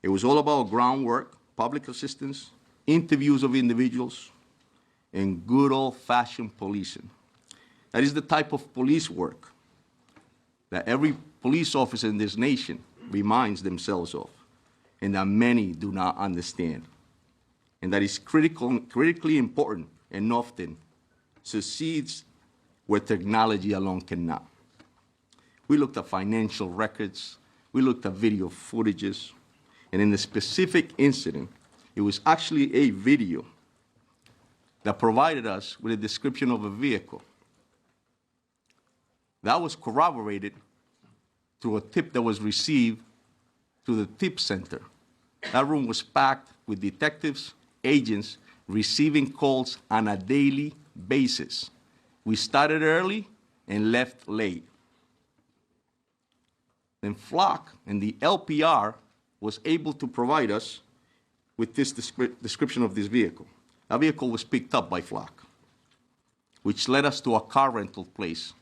It was all about groundwork, public assistance, interviews of individuals, and good old-fashioned policing. That is the type of police work that every police officer in this nation reminds themselves of, and that many do not understand. And that is critically important and often succeeds where technology alone cannot. We looked at financial records, we looked at video footages, and in the specific incident, it was actually a video that provided us with a description of a vehicle. That was corroborated through a tip that was received to the tip center. That room was packed with detectives, agents, receiving calls on a daily basis. We started early and left late. Then Flock and the LPR was able to provide us with this description of this vehicle. That vehicle was picked up by Flock, which led us to a car rental place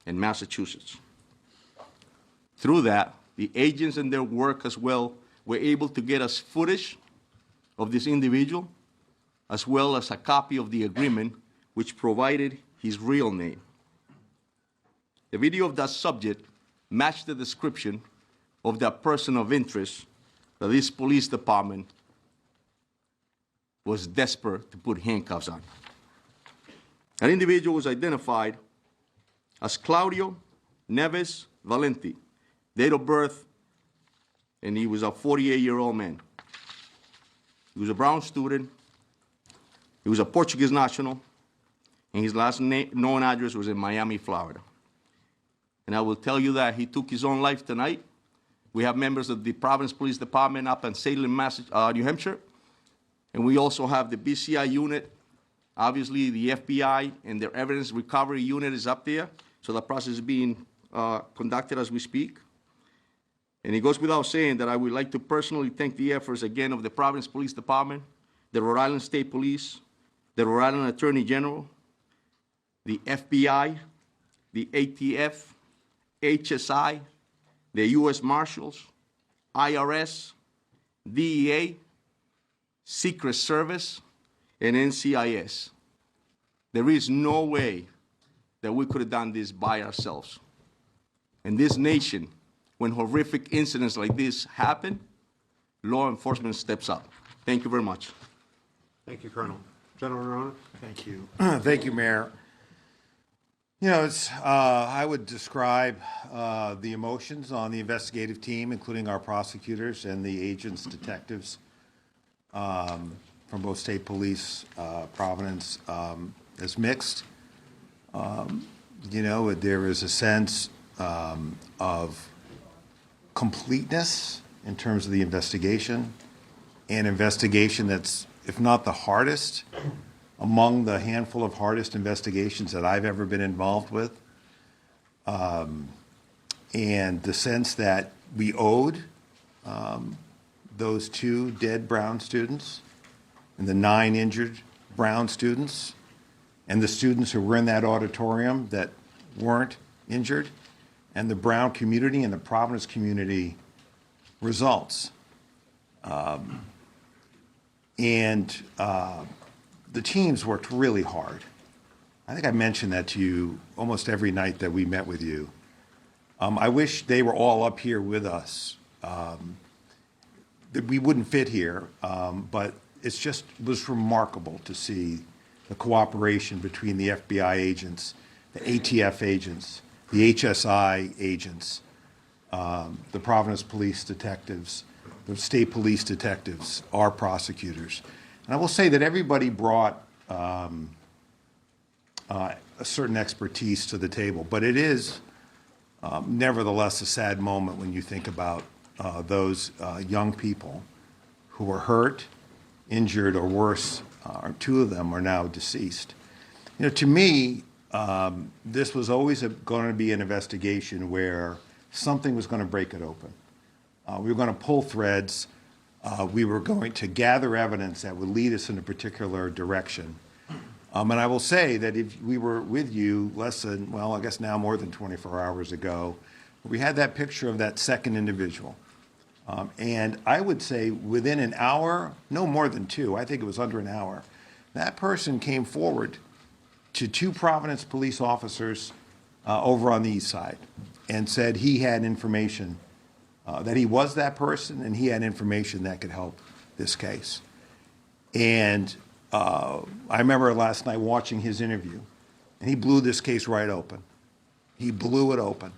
in Massachusetts. Through that, the agents and their work as well were able to get us footage of this individual, as well as a copy of the agreement which provided his real name. The video of that subject matched the description of that person of interest that this police department was desperate to put handcuffs on. That individual was identified as Claudio Neves Valenti, date of birth, and he was a 48-year-old man. He was a Brown student, he was a Portuguese national, and his last known address was in Miami, Florida. And I will tell you that he took his own life tonight. We have members of the Providence Police Department up in Salem, New Hampshire, and we also have the BCI unit. Obviously, the FBI and their evidence recovery unit is up there, so the process is being conducted as we speak. And it goes without saying that I would like to personally thank the efforts again of the Providence Police Department, the Rhode Island State Police, the Rhode Island Attorney General, the FBI, the ATF, HSI, the U.S. Marshals, IRS, DEA, Secret Service, and NCIS. There is no way that we could have done this by ourselves. In this nation, when horrific incidents like this happen, law enforcement steps up. Thank you very much. Thank you, Colonel. General Arona. Thank you. Thank you, Mayor. You know, I would describe the emotions on the investigative team, including our prosecutors and the agents, detectives from both state police, Providence, as mixed. You know, there is a sense of completeness in terms of the investigation, an investigation that's, if not the hardest, among the handful of hardest investigations that I've ever been involved with. And the sense that we owed those 2 dead Brown students and the 9 injured Brown students and the students who were in that auditorium that weren't injured, and the Brown community and the Providence community results. The teams worked really hard. I think I mentioned that to you almost every night that we met with you. I wish they were all up here with us. We wouldn't fit here, but it was remarkable to see the cooperation between the FBI agents, the ATF agents, the HSI agents, the Providence police detectives, the state police detectives, our prosecutors. And I will say that everybody brought a certain expertise to the table, but it is nevertheless a sad moment when you think about those young people who were hurt, injured, or worse, 2 of them are now deceased. You know, to me, this was always going to be an investigation where something was going to break it open. We were going to pull threads. We were going to gather evidence that would lead us in a particular direction. And I will say that if we were with you less than, well, I guess now more than 24 hours ago, we had that picture of that second individual. And I would say within an hour, no more than 2, I think it was under an hour, that person came forward to 2 Providence police officers over on the east side and said he had information, that he was that person and he had information that could help this case. And I remember last night watching his interview, and he blew this case right open. He blew it open.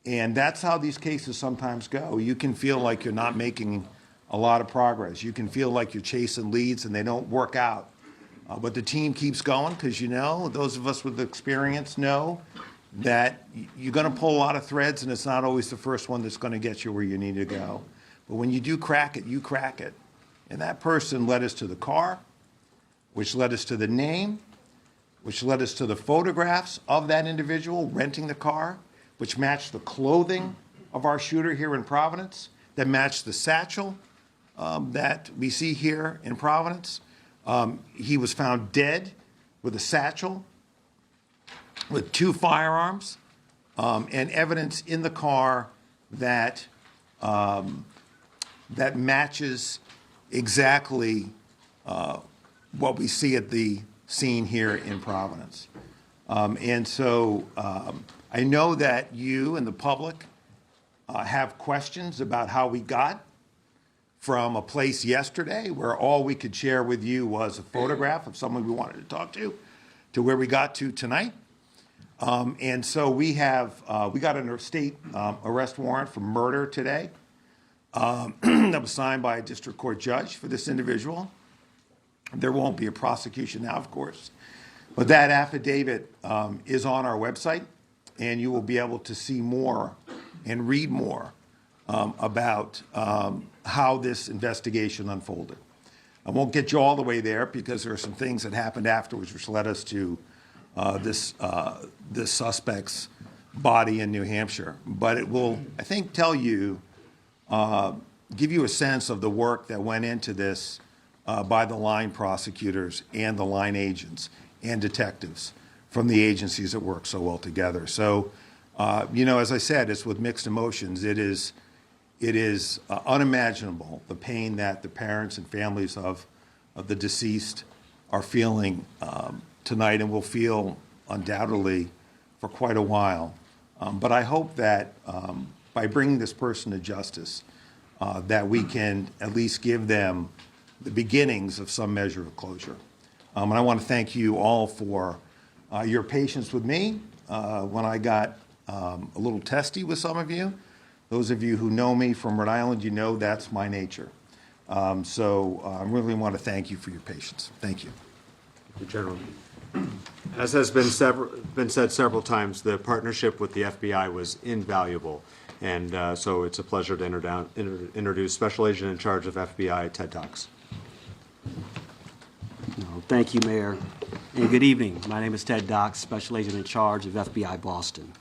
And that's how these cases sometimes go. You can feel like you're not making a lot of progress. You can feel like you're chasing leads and they don't work out. But the team keeps going because, you know, those of us with experience know that you're going to pull a lot of threads, and it's not always the first one that's going to get you where you need to go. But when you do crack it, you crack it. And that person led us to the car, which led us to the name, which led us to the photographs of that individual renting the car, which matched the clothing of our shooter here in Providence, that matched the satchel that we see here in Providence. He was found dead with a satchel, with 2 firearms, and evidence in the car that that matches exactly what we see at the scene here in Providence. And so I know that you and the public have questions about how we got from a place yesterday where all we could share with you was a photograph of someone we wanted to talk to where we got to tonight. And so we got a state arrest warrant for murder today that was signed by a district court judge for this individual. There won't be a prosecution now, of course, but that affidavit is on our website, and you will be able to see more and read more about how this investigation unfolded. I won't get you all the way there because there are some things that happened afterwards which led us to this suspect's body in New Hampshire. But it will, I think, tell you, give you a sense of the work that went into this by the line prosecutors and the line agents and detectives from the agencies that work so well together. So, you know, as I said, it's with mixed emotions. It is unimaginable, the pain that the parents and families of the deceased are feeling tonight and will feel undoubtedly for quite a while. But I hope that by bringing this person to justice, that we can at least give them the beginnings of some measure of closure. And I want to thank you all for your patience with me when I got a little testy with some of you. Those of you who know me from Rhode Island, you know that's my nature. So I really want to thank you for your patience. Thank you. Thank you, General. As has been said several times, the partnership with the FBI was invaluable. And so it's a pleasure to introduce Special Agent in charge of FBI, Ted Dox. Thank you, Mayor. And good evening. My name is Ted Dox, Special Agent in charge of FBI Boston.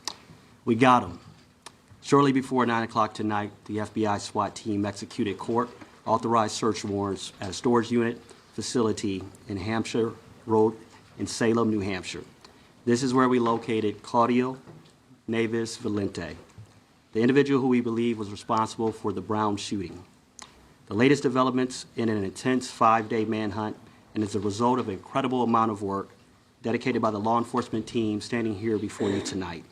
We got him. Shortly before 9 o'clock tonight, the FBI SWAT team executed court-authorized search warrants at a storage unit facility in Hampshire Road in Salem, New Hampshire. This is where we located Claudio Neves Valente, the individual who we believe was responsible for the Brown shooting. The latest developments in an intense 5-day manhunt, and as a result of an incredible amount of work dedicated by the law enforcement team standing here before you tonight.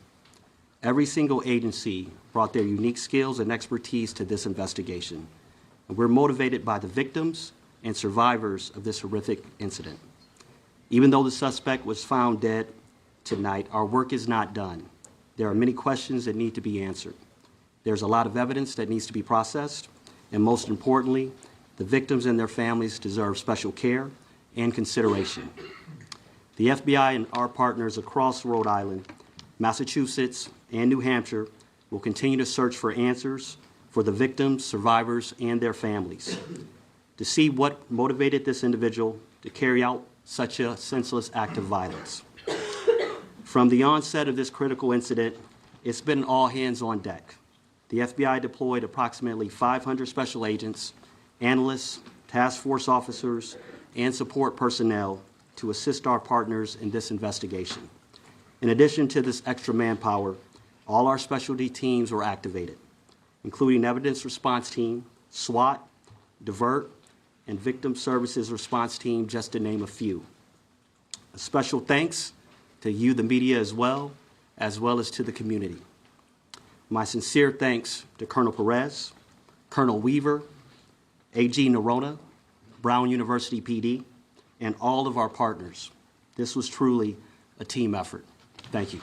Every single agency brought their unique skills and expertise to this investigation, and we're motivated by the victims and survivors of this horrific incident. Even though the suspect was found dead tonight, our work is not done. There are many questions that need to be answered. There's a lot of evidence that needs to be processed, and most importantly, the victims and their families deserve special care and consideration. The FBI and our partners across Rhode Island, Massachusetts, and New Hampshire will continue to search for answers for the victims, survivors, and their families to see what motivated this individual to carry out such a senseless act of violence. From the onset of this critical incident, it's been all hands on deck. The FBI deployed approximately 500 special agents, analysts, task force officers, and support personnel to assist our partners in this investigation. In addition to this extra manpower, all our specialty teams were activated. including Evidence Response Team, SWAT, Divert, and Victim Services Response Team, just to name a few. A special thanks to you, the media, as well as to the community. My sincere thanks to Colonel Perez, Colonel Weaver, AG Nerona, Brown University PD, and all of our partners. This was truly a team effort. Thank you.